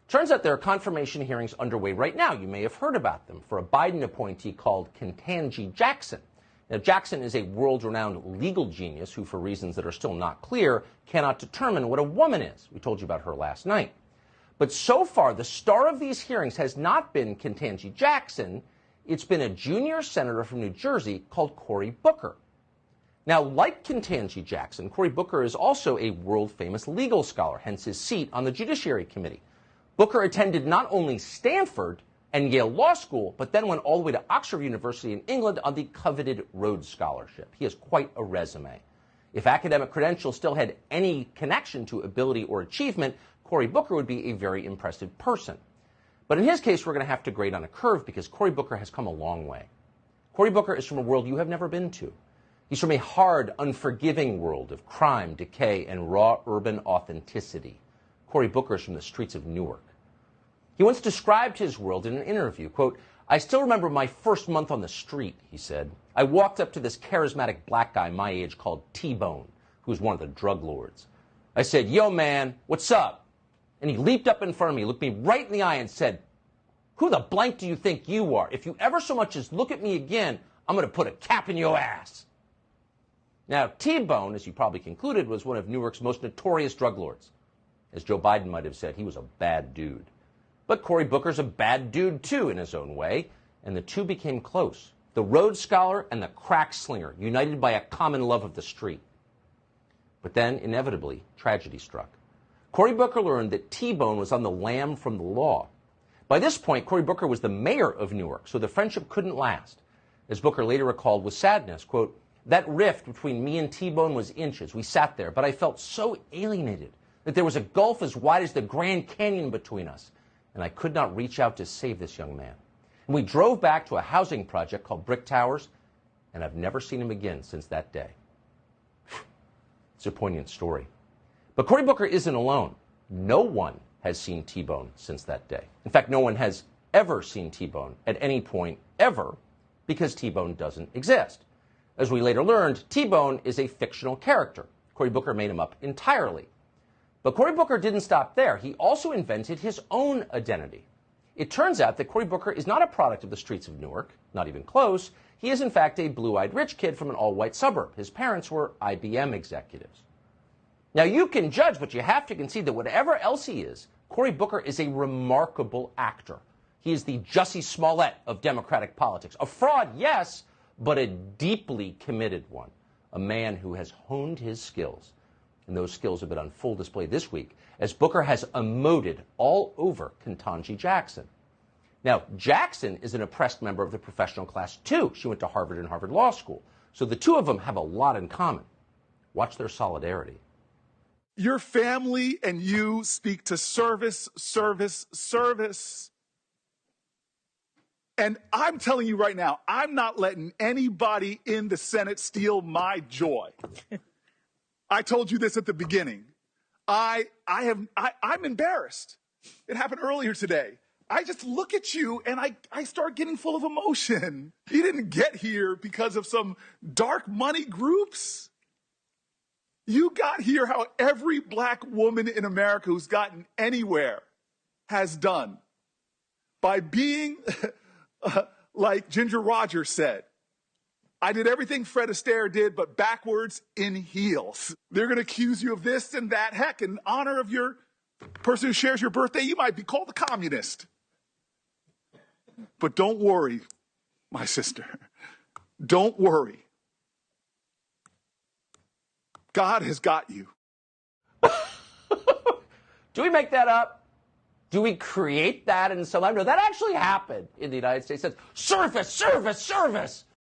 Turns out there are confirmation hearings underway right now. You may have heard about them for a Biden appointee called Ketanji Jackson. Now, Jackson is a world-renowned legal genius who, for reasons that are still not clear, cannot determine what a woman is. We told you about her last night. But so far, the star of these hearings has not been Ketanji Jackson. It's been a junior senator from New Jersey called Cory Booker. Now, like Ketanji Jackson, Cory Booker is also a world-famous legal scholar, hence his seat on the Judiciary Committee. Booker attended not only Stanford and Yale Law School, but then went all the way to Oxford University in England on the coveted Rhodes Scholarship. He has quite a resume. If academic credentials still had any connection to ability or achievement, Cory Booker would be a very impressive person. But in his case, we're going to have to grade on a curve because Cory Booker has come a long way. Cory Booker is from a world you have never been to. He's from a hard, unforgiving world of crime, decay, and raw urban authenticity. Cory Booker is from the streets of Newark. He once described his world in an interview, quote, "I still remember my first month on the street," he said. "I walked up to this charismatic black guy my age called T-Bone, who was one of the drug lords. I said, 'Yo, man, what's up?' And he leaped up in front of me, looked me right in the eye and said, 'Who the blank do you think you are? If you ever so much as look at me again, I'm going to put a cap in your ass.'" Now, T-Bone, as you probably concluded, was one of Newark's most notorious drug lords. As Joe Biden might have said, he was a bad dude. But Cory Booker's a bad dude, too, in his own way, and the two became close. The Rhodes Scholar and the crack slinger, united by a common love of the street. But then, inevitably, tragedy struck. Cory Booker learned that T-Bone was on the lam from the law. By this point, Cory Booker was the mayor of Newark, so the friendship couldn't last. As Booker later recalled with sadness, quote, "That rift between me and T-Bone was inches. We sat there, but I felt so alienated that there was a gulf as wide as the Grand Canyon between us. And I could not reach out to save this young man. And we drove back to a housing project called Brick Towers, and I've never seen him again since that day." It's a poignant story. But Cory Booker isn't alone. No one has seen T-Bone since that day. In fact, no one has ever seen T-Bone at any point ever, because T-Bone doesn't exist. As we later learned, T-Bone is a fictional character. Cory Booker made him up entirely. But Cory Booker didn't stop there. He also invented his own identity. It turns out that Cory Booker is not a product of the streets of Newark, not even close. He is, in fact, a blue-eyed rich kid from an all-white suburb. His parents were IBM executives. Now, you can judge, but you have to concede that whatever else he is, Cory Booker is a remarkable actor. He is the Jussie Smollett of Democratic politics. A fraud, yes, but a deeply committed one. A man who has honed his skills. And those skills have been on full display this week, as Booker has emoted all over Ketanji Jackson. Now, Jackson is an oppressed member of the professional class, too. She went to Harvard and Harvard Law School. So the two of them have a lot in common. Watch their solidarity. Your family and you speak to service, service, service. And I'm telling you right now, I'm not letting anybody in the Senate steal my joy. I told you this at the beginning. I'm embarrassed. It happened earlier today. I just look at you and I start getting full of emotion. You didn't get here because of some dark money groups. You got here how every black woman in America who's gotten anywhere has done. By being, like Ginger Rogers said, I did everything Fred Astaire did, but backwards in heels. They're going to accuse you of this and that. Heck, in honor of your person who shares your birthday, you might be called a communist. But don't worry, my sister. Don't worry. God has got you. Do we make that up? Do we create that in some? No, that actually happened in the United States. It says, service, service, service.